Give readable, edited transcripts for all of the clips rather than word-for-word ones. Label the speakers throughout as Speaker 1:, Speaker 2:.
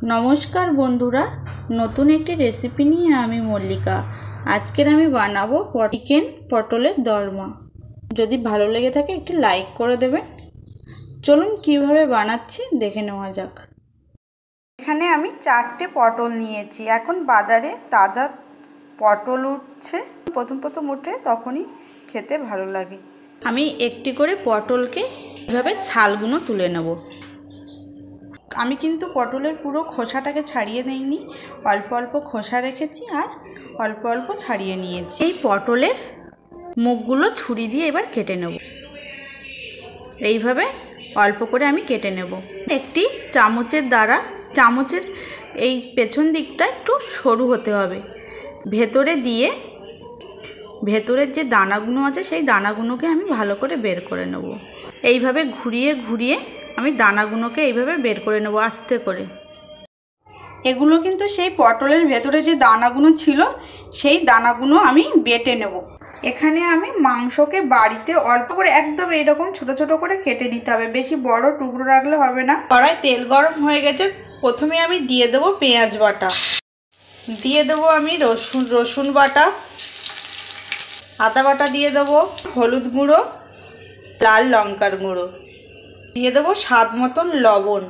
Speaker 1: নমস্কার বন্ধুরা, নতুন একটি রেসিপি নিয়ে আমি মল্লিকা। আজকের আমি বানাবো চিকেন পটলের দরমা। যদি ভালো লেগে থাকে একটি লাইক করে দেবেন। চলুন কিভাবে বানাচ্ছি দেখে নেওয়া যাক। এখানে আমি 4টে পটল নিয়েছি। এখন বাজারে তাজা পটল উঠছে, প্রথম উঠে তখনই খেতে ভালো লাগে। আমি একটি করে পটলকে এভাবে ছালগুলো তুলে নেব। আমি কিন্তু পটলের পুরো খোসাটাকে ছাড়িয়ে দেইনি, অল্প অল্প খোসা রেখেছি আর অল্প অল্প ছাড়িয়ে নিয়েছি। এই পটলের মুখগুলো ছুরি দিয়ে এবার কেটে নেব। এইভাবে অল্প করে আমি কেটে নেব। একটি চামচের দ্বারা চামচের এই পেছন দিকটা একটু সরু হতে হবে, ভেতরে দিয়ে ভেতরের যে দানাগুলো আছে সেই দানাগুলোকে আমি ভালো করে বের করে নেব। এইভাবে ঘুরিয়ে ঘুরিয়ে আমি দানাগুলোকে এইভাবে বের করে নেব আস্তে করে। এগুলো কিন্তু সেই পটলের ভেতরে যে দানাগুলো ছিল সেই দানাগুলো আমি বেটে নেব। এখানে আমি মাংসকে বাড়িতে অল্প করে একদম এরকম ছোট ছোট করে কেটে নিতে হবে, বেশি বড় টুকরো রাখলে হবে না। কড়াই তেল গরম হয়ে গেছে, প্রথমে আমি দিয়ে দেবো পেঁয়াজ বাটা, দিয়ে দেবো আমি রসুন বাটা, আদা বাটা দিয়ে দেবো, হলুদ গুঁড়ো, লাল লঙ্কার গুঁড়ো, দিয়ে দেবো স্বাদ মতন লবণ,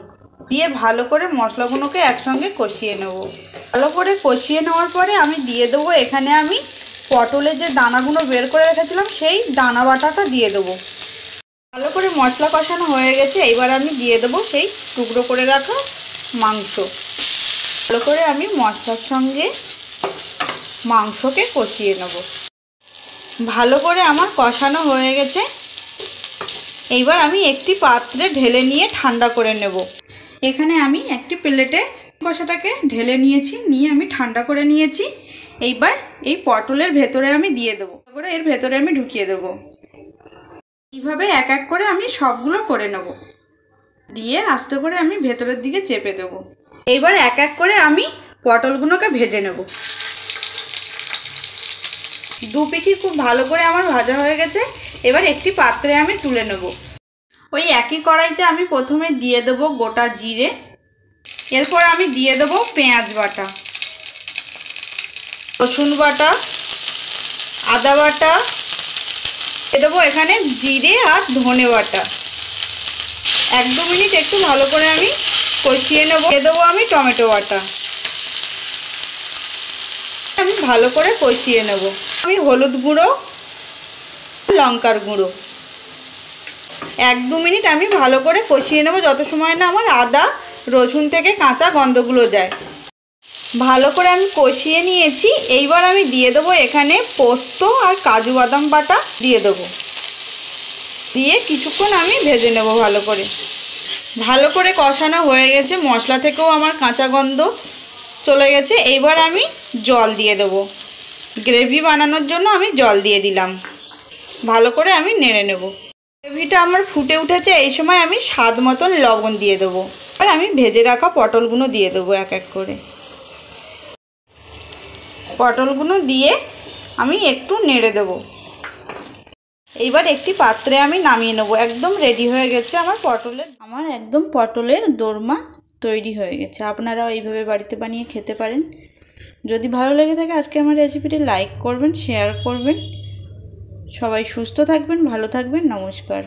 Speaker 1: দিয়ে ভালো করে মশলাগুলোকে একসঙ্গে কষিয়ে নেব। ভালো করে কষিয়ে নেওয়ার পরে আমি দিয়ে দেবো এখানে আমি পটলের যে দানাগুলো বের করে রেখেছিলাম সেই দানা বাটাটা দিয়ে দেবো। ভালো করে মশলা কষানো হয়ে গেছে, এইবার আমি দিয়ে দেবো সেই টুকরো করে রাখা মাংস। ভালো করে আমি মশলার সঙ্গে মাংসকে কষিয়ে নেব। ভালো করে আমার কষানো হয়ে গেছে, এইবার আমি একটি পাত্রে ঢেলে নিয়ে ঠান্ডা করে নেব। এখানে আমি একটি প্লেটে কষাটাকে ঢেলে নিয়েছি, নিয়ে আমি ঠান্ডা করে নিয়েছি। এইবার এই পটলের ভেতরে আমি দিয়ে দেবো, করে এর ভেতরে আমি ঢুকিয়ে দেবো। এইভাবে এক এক করে আমি সবগুলো করে নেব, দিয়ে আস্তে করে আমি ভেতরের দিকে চেপে দেবো। এইবার এক এক করে আমি পটলগুলোকে ভেজে নেব। দু পিঠি খুব ভালো করে আমার ভাজা হয়ে গেছে, এবার একটি পাত্রে আমি তুলে নেব। ওই একই কড়াইতে আমি প্রথমে দিয়ে দেবো গোটা জিরে, এরপর আমি দিয়ে দেবো পেঁয়াজ বাটা, রসুন বাটা, আদা বাটা, দিয়ে দেবো এখানে জিরে আর ধনে বাটা। 1-2 মিনিট একটু ভালো করে আমি কষিয়ে নেব। দিয়ে দেবো আমি টমেটো বাটা, আমি ভালো করে কষিয়ে নেব। আমি হলুদ গুঁড়ো, লঙ্কার গুঁড়ো, 1-2 মিনিট আমি ভালো করে কষিয়ে নেব, যত সময় না আমার আদা রসুন থেকে কাঁচা গন্ধগুলো যায়। ভালো করে আমি কষিয়ে নিয়েছি, এইবার আমি দিয়ে দেবো এখানে পোস্ত আর কাজু বাদাম বাটা দিয়ে দেবো, দিয়ে কিছুক্ষণ আমি ভেজে নেব। ভালো করে কষানো হয়ে গেছে, মশলা থেকেও আমার কাঁচা গন্ধ চলে গেছে। এইবার আমি জল দিয়ে দেবো, গ্রেভি বানানোর জন্য আমি জল দিয়ে দিলাম। ভালো করে আমি নেড়ে নেব। গ্রেভিটা আমার ফুটে উঠেছে, এই সময় আমি স্বাদ মতন লবণ দিয়ে দেবো। আর আমি ভেজে রাখা পটলগুলো দিয়ে দেবো এক এক করে। পটলগুলো দিয়ে আমি একটু নেড়ে দেবো। এইবার একটি পাত্রে আমি নামিয়ে নেব। একদম রেডি হয়ে গেছে আমার একদম পটলের দোরমা তৈরি হয়ে গেছে। আপনারাও এইভাবে বাড়িতে বানিয়ে খেতে পারেন। যদি ভালো লেগে থাকে আজকে আমার রেসিপিটি লাইক করবেন, শেয়ার করবেন। সবাই সুস্থ থাকবেন, ভালো থাকবেন। নমস্কার।